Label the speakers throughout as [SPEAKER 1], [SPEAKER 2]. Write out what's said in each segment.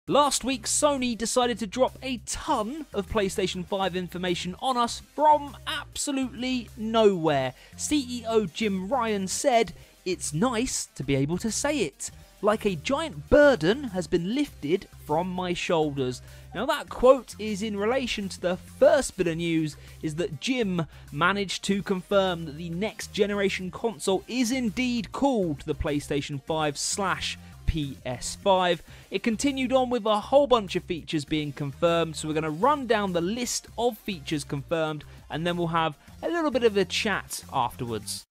[SPEAKER 1] Last week, Sony decided to drop a ton of PlayStation 5 information on us from absolutely nowhere. CEO Jim Ryan said, "It's nice to be able to say it. Like a giant burden has been lifted from my shoulders." Now that quote is in relation to the first bit of news, is that Jim managed to confirm that the next generation console is indeed called the PlayStation 5/PS5. It continued on with a whole bunch of features being confirmed, so we're going to run down the list of features confirmed and then we'll have a little bit of a chat afterwards.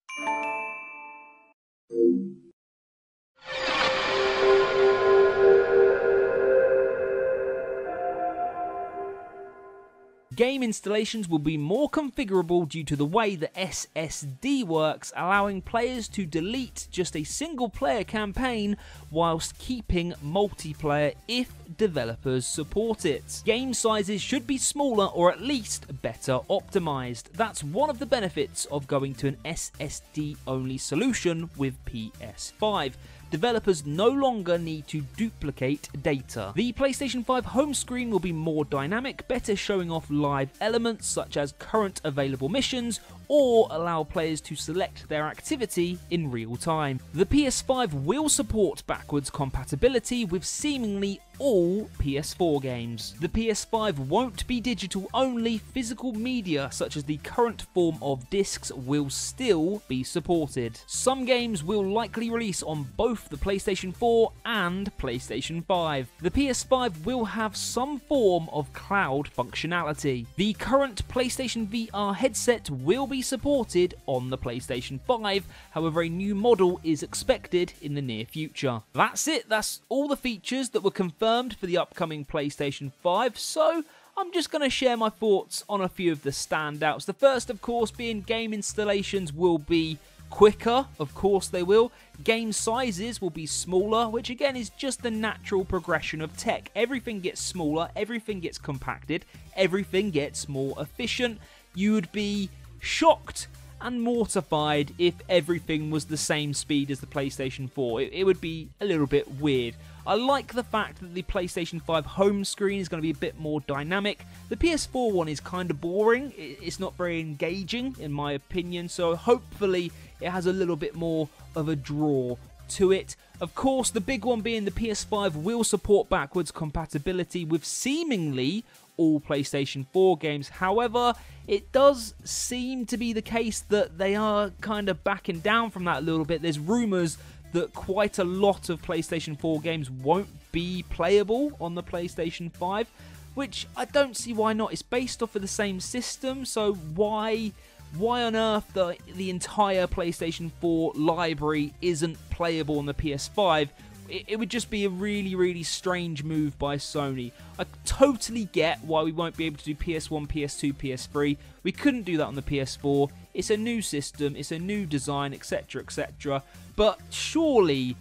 [SPEAKER 1] Game installations will be more configurable due to the way the SSD works, allowing players to delete just a single player campaign whilst keeping multiplayer if developers support it. Game sizes should be smaller or at least better optimized. That's one of the benefits of going to an SSD only solution with PS5. Developers no longer need to duplicate data. The PlayStation 5 home screen will be more dynamic, better showing off live elements such as current available missions, or allow players to select their activity in real time. The PS5 will support backwards compatibility with seemingly all PS4 games. The PS5 won't be digital only. Physical media such as the current form of discs will still be supported. Some games will likely release on both the PlayStation 4 and PlayStation 5. The PS5 will have some form of cloud functionality. The current PlayStation VR headset will be supported on the PlayStation 5, however a new model is expected in the near future. That's it, that's all the features that were confirmed for the upcoming PlayStation 5, so I'm just going to share my thoughts on a few of the standouts. The first, of course, being game installations will be quicker, of course they will. Game sizes will be smaller, which again is just the natural progression of tech. Everything gets smaller, everything gets compacted, everything gets more efficient. You would be shocked and mortified if everything was the same speed as the PlayStation 4. It would be a little bit weird. I like the fact that the PlayStation 5 home screen is going to be a bit more dynamic. The PS4 one is kind of boring. It's not very engaging in my opinion, so hopefully it has a little bit more of a draw to it. Of course, the big one being the PS5 will support backwards compatibility with seemingly all PlayStation 4 games. However, it does seem to be the case that they are kind of backing down from that a little bit. There's rumours that quite a lot of PlayStation 4 games won't be playable on the PlayStation 5, which I don't see why not. It's based off of the same system, so why on earth the entire PlayStation 4 library isn't playable on the PS5? It would just be a really, really strange move by Sony. I totally get why we won't be able to do PS1, PS2, PS3. We couldn't do that on the PS4. It's a new system, it's a new design, etc, etc. But surely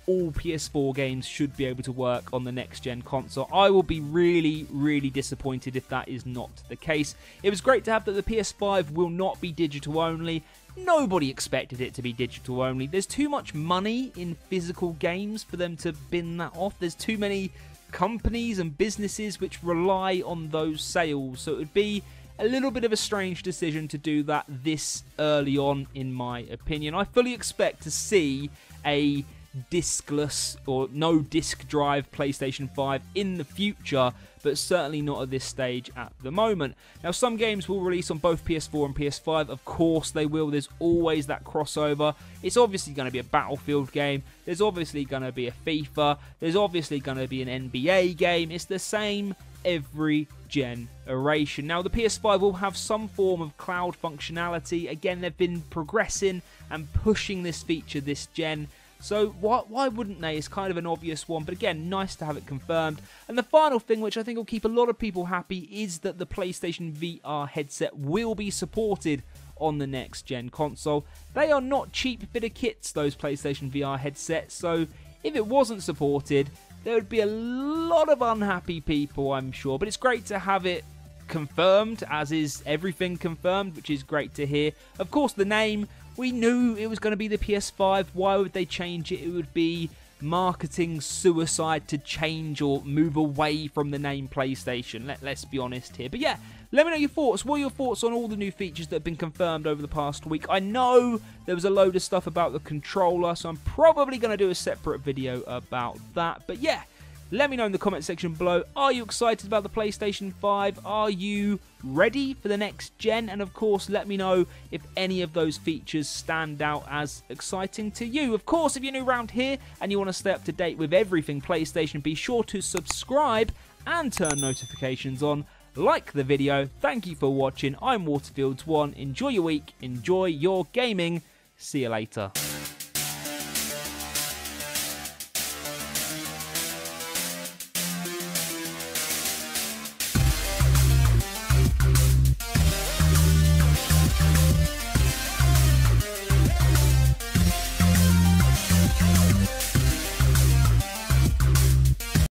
[SPEAKER 1] all PS4 games should be able to work on the next gen console. I will be really, really disappointed if that is not the case. It was great to have that the PS5 will not be digital only. Nobody expected it to be digital only. There's too much money in physical games for them to bin that off. There's too many companies and businesses which rely on those sales. So it would be a little bit of a strange decision to do that this early on, in my opinion. I fully expect to see a diskless or no disk drive PlayStation 5 in the future, but certainly not at this stage at the moment. Now, some games will release on both PS4 and PS5. Of course they will. There's always that crossover. It's obviously going to be a Battlefield game. There's obviously going to be a FIFA. There's obviously going to be an NBA game. It's the same every generation. Now, the PS5 will have some form of cloud functionality. Again, they've been progressing and pushing this feature this gen. So why wouldn't they? It's kind of an obvious one, but again, nice to have it confirmed. And the final thing, which I think will keep a lot of people happy, is that the PlayStation VR headset will be supported on the next gen console. They are not cheap bit of kits, those PlayStation VR headsets, so if it wasn't supported, there would be a lot of unhappy people, I'm sure. But it's great to have it confirmed, as is everything confirmed, which is great to hear. Of course, the name, we knew it was going to be the PS5. Why would they change it? It would be marketing suicide to change or move away from the name PlayStation. Let's be honest here. But yeah, let me know your thoughts. What are your thoughts on all the new features that have been confirmed over the past week? I know there was a load of stuff about the controller, so I'm probably going to do a separate video about that. But yeah, let me know in the comment section below. Are you excited about the PlayStation 5? Are you ready for the next gen? And of course, let me know if any of those features stand out as exciting to you. Of course, if you're new around here and you want to stay up to date with everything PlayStation, be sure to subscribe and turn notifications on. Like the video. Thank you for watching. I'm Waterfields1. Enjoy your week. Enjoy your gaming. See you later.